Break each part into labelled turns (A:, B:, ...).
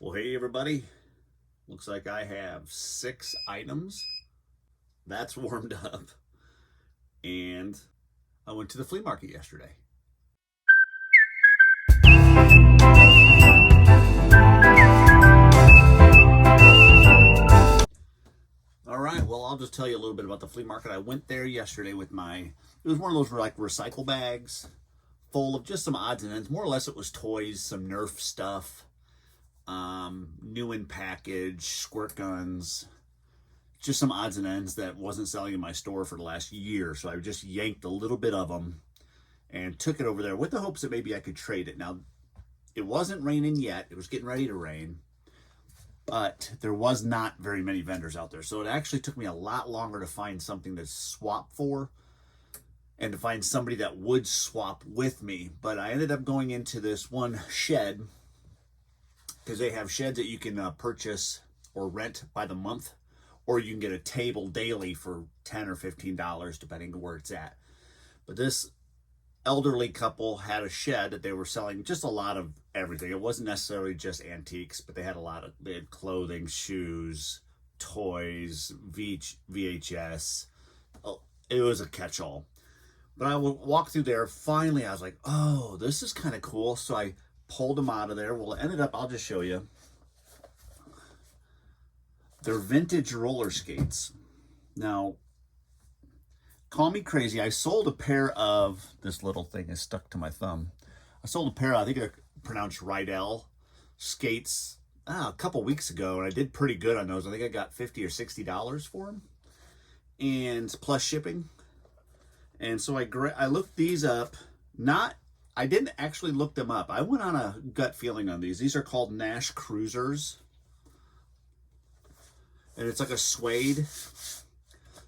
A: Well, hey everybody, looks like I have 6 items. That's warmed up. And I went to the flea market yesterday. All right, well, I'll just tell you a little bit about the flea market. I went there yesterday with it was one of those like recycle bags full of just some odds and ends. More or less it was toys, some Nerf stuff, new in package, squirt guns, just some odds and ends that wasn't selling in my store for the last year. So I just yanked a little bit of them and took it over there with the hopes that maybe I could trade it. Now, it wasn't raining yet. It was getting ready to rain, but there was not very many vendors out there. So it actually took me a lot longer to find something to swap for and to find somebody that would swap with me. But I ended up going into this one shed, because they have sheds that you can purchase or rent by the month, or you can get a table daily for $10 or $15, depending on where it's at. But this elderly couple had a shed that they were selling just a lot of everything. It wasn't necessarily just antiques, but they had they had clothing, shoes, toys, VHS. It was a catch-all. But I would walk through there. Finally, I was like, oh, this is kind of cool. So I pulled them out of there. Well, it ended up, I'll just show you. They're vintage roller skates. Now, call me crazy. I sold a pair of, this little thing is stuck to my thumb. I sold a pair of, I think they're pronounced Rydell skates a couple weeks ago, and I did pretty good on those. I think I got $50 or $60 for them, and plus shipping. And so I looked these up. I didn't actually look them up. I went on a gut feeling on these. These are called Nash Cruisers. And it's like a suede.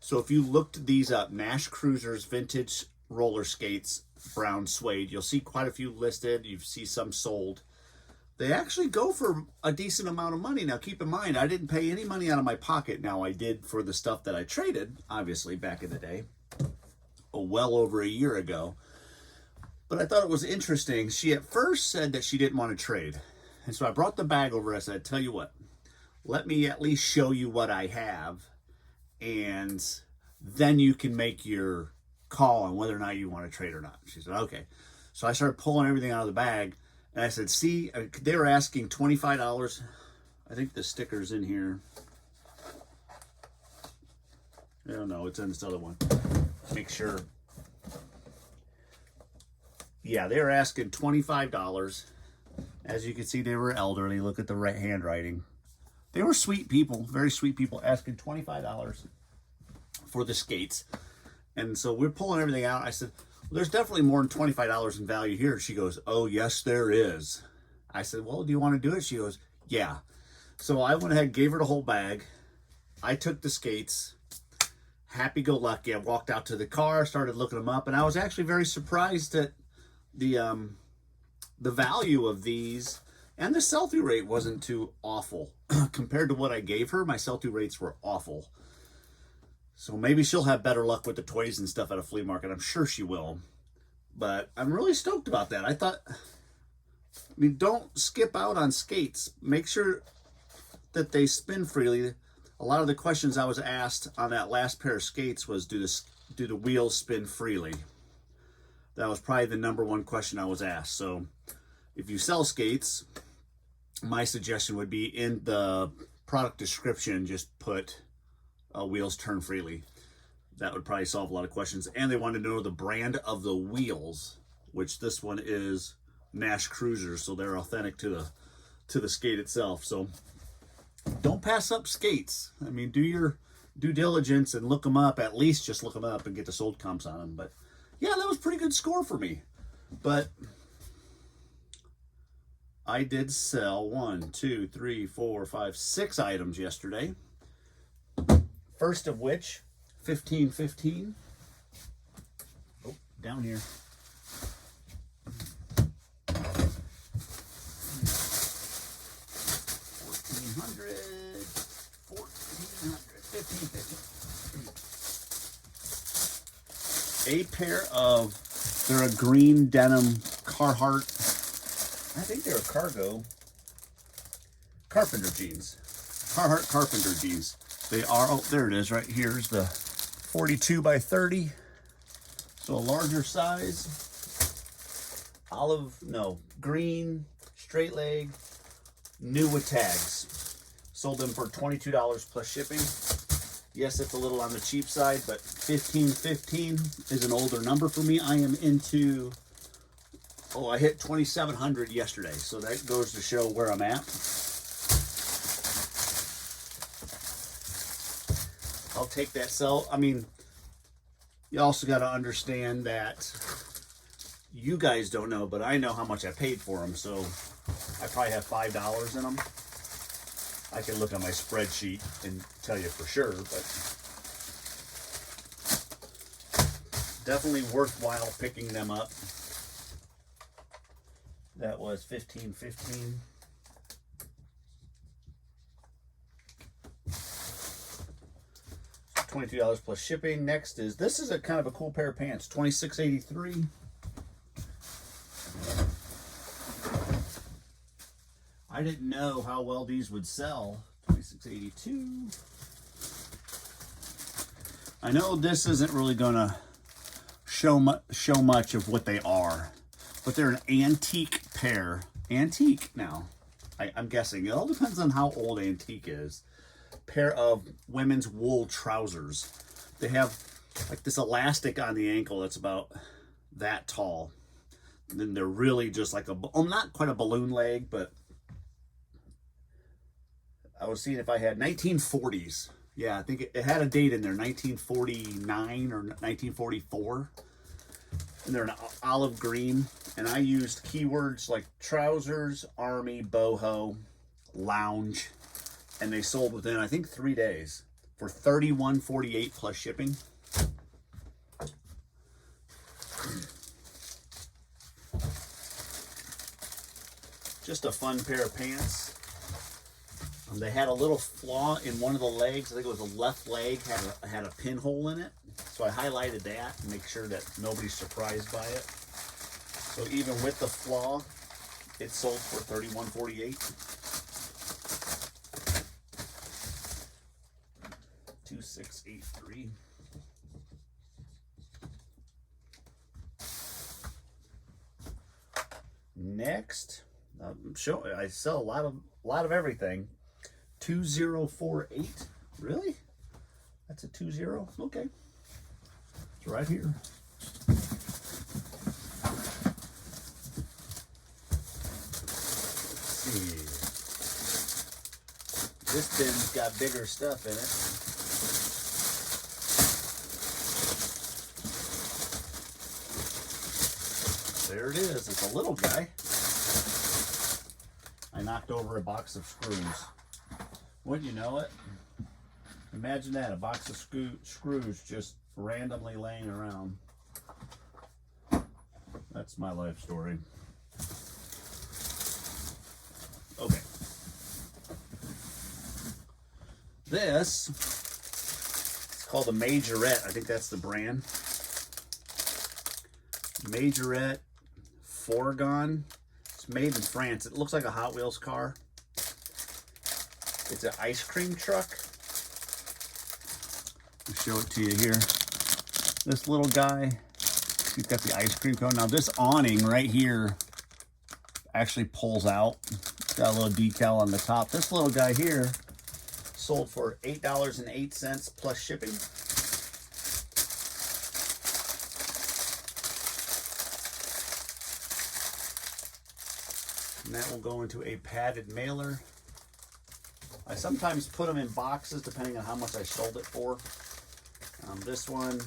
A: So if you looked these up, Nash Cruisers vintage roller skates, brown suede, you'll see quite a few listed. You see some sold. They actually go for a decent amount of money. Now keep in mind, I didn't pay any money out of my pocket. Now I did for the stuff that I traded, obviously, back in the day. Well over a year ago. But I thought it was interesting. She at first said that she didn't want to trade. And so I brought the bag over. I said, tell you what, let me at least show you what I have, and then you can make your call on whether or not you want to trade or not. She said, okay. So I started pulling everything out of the bag, and I said, see, they were asking $25. I think the sticker's in here. I don't know, it's in this other one. Make sure. Yeah, they were asking $25. As you can see, they were elderly. Look at the handwriting. They were sweet people, very sweet people, asking $25 for the skates. And so we're pulling everything out. I said, well, there's definitely more than $25 in value here. She goes, oh, yes, there is. I said, well, do you want to do it? She goes, yeah. So I went ahead and gave her the whole bag. I took the skates. Happy-go-lucky. I walked out to the car, started looking them up, and I was actually very surprised at the value of these, and the sell-through rate wasn't too awful. Compared to what I gave her, my sell-through rates were awful. So maybe she'll have better luck with the toys and stuff at a flea market. I'm sure she will. But I'm really stoked about that. Don't skip out on skates. Make sure that they spin freely. A lot of the questions I was asked on that last pair of skates was, do the wheels spin freely? That was probably the number one question I was asked. So if you sell skates, my suggestion would be in the product description, just put wheels turn freely. That would probably solve a lot of questions. And they wanted to know the brand of the wheels, which this one is Nash Cruisers, so they're authentic to the skate itself. So don't pass up skates. Do your due diligence and look them up. At least just look them up and get the sold comps on them. But yeah, that was a pretty good score for me. But I did sell 6 items yesterday. First of which, 1515. Oh, down here. A pair of, they're a green denim Carhartt. I think they're a carpenter jeans. Carhartt carpenter jeans. They are, oh, there it is right here. Here's the 42 by 30. So a larger size. Green, straight leg, new with tags. Sold them for $22 plus shipping. Yes, it's a little on the cheap side, but $15.15 is an older number for me. I am into, I hit 2,700 yesterday, so that goes to show where I'm at. I'll take that sell. I mean, you also got to understand that you guys don't know, but I know how much I paid for them, so I probably have $5 in them. I can look on my spreadsheet and tell you for sure, but definitely worthwhile picking them up. That was $15.15. $22 plus shipping. Next is, this is a kind of a cool pair of pants, $26.83. I didn't know how well these would sell. $26.82. I know this isn't really gonna show much of what they are, but they're an antique pair. Antique now. I'm guessing. It all depends on how old antique is. Pair of women's wool trousers. They have like this elastic on the ankle that's about that tall. And then they're really just like not quite a balloon leg, but I was seeing if I had 1940s. Yeah, I think it had a date in there, 1949 or 1944. And they're an olive green. And I used keywords like trousers, army, boho, lounge. And they sold within, I think, 3 days for $31.48 plus shipping. Just a fun pair of pants. They had a little flaw in one of the legs. I think it was the left leg had a pinhole in it. So I highlighted that and make sure that nobody's surprised by it. So even with the flaw, it sold for $31.48. $26.83. Next, I sell a lot of everything. 2048. Really? That's a 20. Okay. It's right here. Let's see. This bin's got bigger stuff in it. There it is. It's a little guy. I knocked over a box of screws. Wouldn't you know it? Imagine that, a box of screws just randomly laying around. That's my life story. Okay. This, it's called a Majorette. I think that's the brand. Majorette Fourgon. It's made in France. It looks like a Hot Wheels car. It's an ice cream truck. I'll show it to you here. This little guy, he's got the ice cream cone. Now this awning right here actually pulls out. It's got a little decal on the top. This little guy here sold for $8.08 plus shipping. And that will go into a padded mailer. I sometimes put them in boxes depending on how much I sold it for. This one,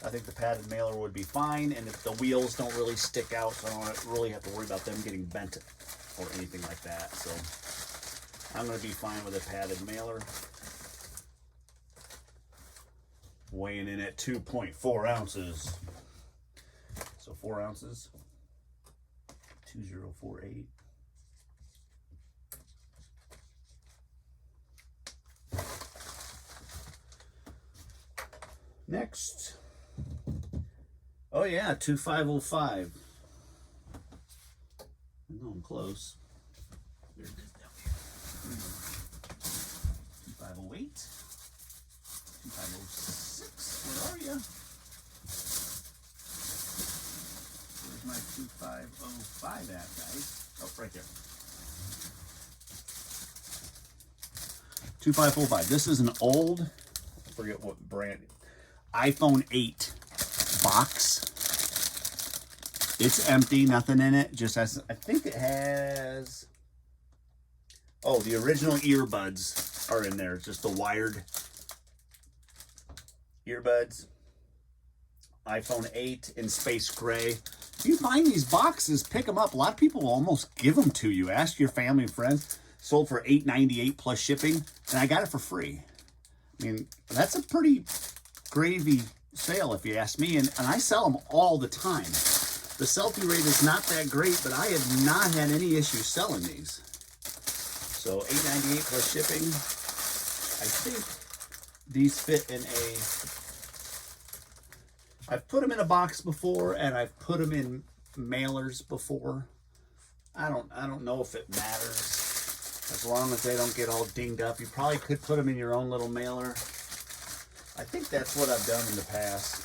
A: I think the padded mailer would be fine, and if the wheels don't really stick out, so I don't really have to worry about them getting bent or anything like that. So I'm going to be fine with a padded mailer. Weighing in at 2.4 ounces. So 4 ounces. 2048. Next. Oh yeah, 2505. I know I'm close. There it is down here. 2545. This is an old, I forget what brand, iPhone 8 box. It's empty, nothing in it. Just has, I think it has, oh, the original earbuds are in there. It's just the wired earbuds. iPhone 8 in space gray. If you find these boxes, pick them up. A lot of people will almost give them to you. Ask your family and friends. Sold for $8.98 plus shipping, and I got it for free. I mean, that's a pretty gravy sale if you ask me, and I sell them all the time. The sell-through rate is not that great, but I have not had any issues selling these. So $8.98 plus shipping. I think these fit in a, I've put them in a box before, and I've put them in mailers before. I don't know if it matters. As long as they don't get all dinged up. You probably could put them in your own little mailer. I think that's what I've done in the past.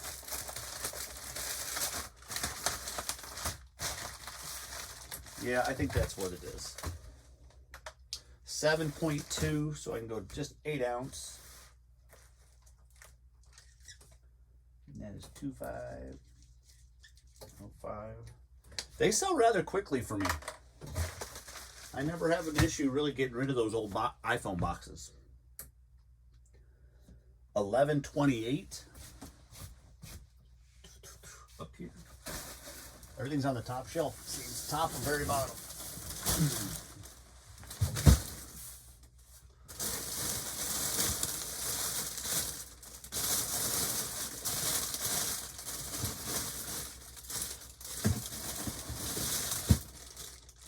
A: Yeah, I think that's what it is. 7.2, so I can go just 8 ounce. And that is 2505. They sell rather quickly for me. I never have an issue really getting rid of those old iPhone boxes. 1128. Up here. Everything's on the top shelf. See, top and very bottom.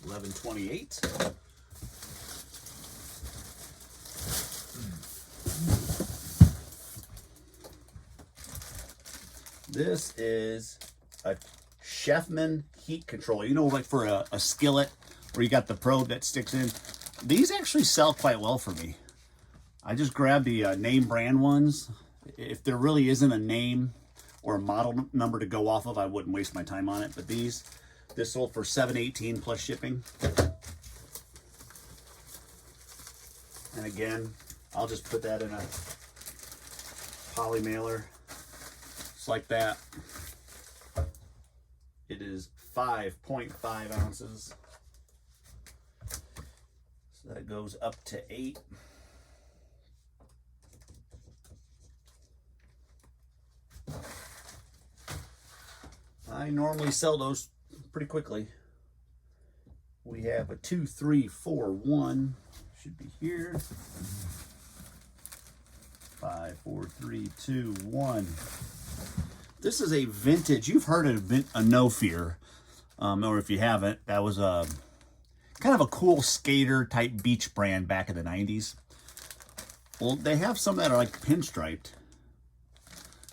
A: $11.28. This is a Chefman heat controller. You know, like for a skillet where you got the probe that sticks in. These actually sell quite well for me. I just grabbed the name brand ones. If there really isn't a name or a model number to go off of, I wouldn't waste my time on it. But this sold for $7.18 plus shipping. And again, I'll just put that in a poly mailer. Just like that. It is 5.5 ounces. So that goes up to 8. I normally sell those pretty quickly. We have a 2, 3, 4, 1. Should be here. 5, 4, 3, 2, 1. This is a vintage. You've heard of a No Fear, or if you haven't, that was a kind of a cool skater type beach brand back in the 90s. Well, they have some that are like pinstriped.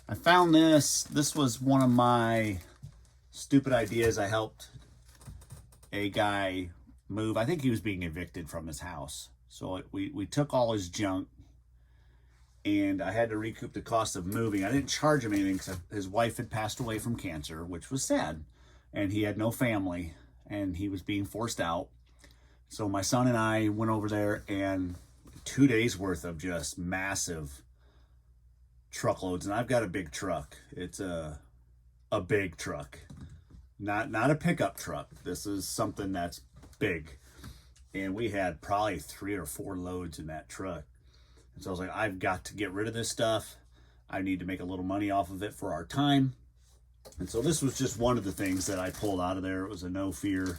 A: I found this. This was one of my stupid ideas. I helped a guy move. I think he was being evicted from his house. So we took all his junk, and I had to recoup the cost of moving. I didn't charge him anything because his wife had passed away from cancer, which was sad. And he had no family, and he was being forced out. So my son and I went over there, and 2 days worth of just massive truckloads. And I've got a big truck. It's a big truck, not a pickup truck. This is something that's big. And we had probably 3 or 4 loads in that truck. And so I was like, I've got to get rid of this stuff. I need to make a little money off of it for our time. And so this was just one of the things that I pulled out of there. It was a No Fear.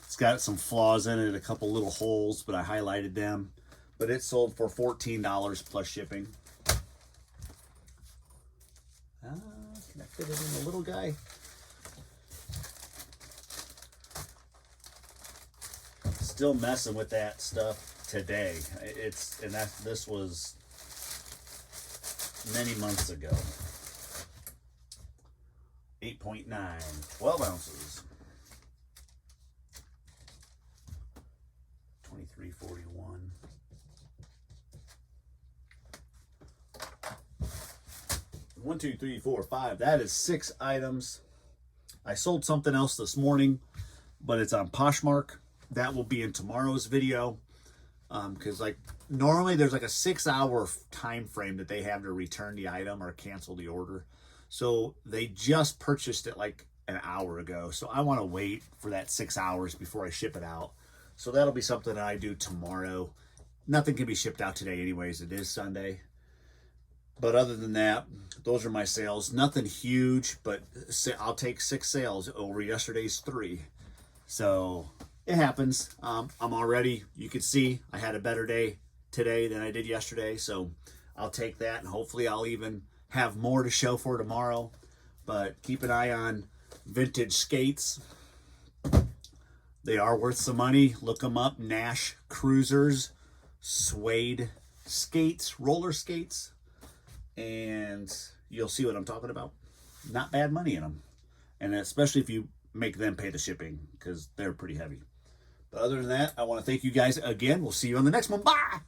A: It's got some flaws in it, a couple little holes, but I highlighted them. But it sold for $14 plus shipping. Can I fit it in the little guy? Still messing with that stuff today. This was many months ago. 8.9, 12 ounces. 23.41. 1, 2, 3, 4, 5. That is 6 items. I sold something else this morning, but it's on Poshmark. That will be in tomorrow's video. Because like normally there's like a 6-hour time frame that they have to return the item or cancel the order. So they just purchased it like an hour ago. So I want to wait for that 6 hours before I ship it out. So that'll be something that I do tomorrow. Nothing can be shipped out today anyways. It is Sunday. But other than that, those are my sales. Nothing huge, but I'll take 6 sales over yesterday's 3. So it happens. I'm already, you can see I had a better day today than I did yesterday. So I'll take that, and hopefully I'll even have more to show for tomorrow. But keep an eye on vintage skates. They are worth some money. Look them up. Nash Cruisers, suede skates, roller skates. And you'll see what I'm talking about. Not bad money in them. And especially if you make them pay the shipping, because they're pretty heavy. But other than that, I want to thank you guys again. We'll see you on the next one. Bye!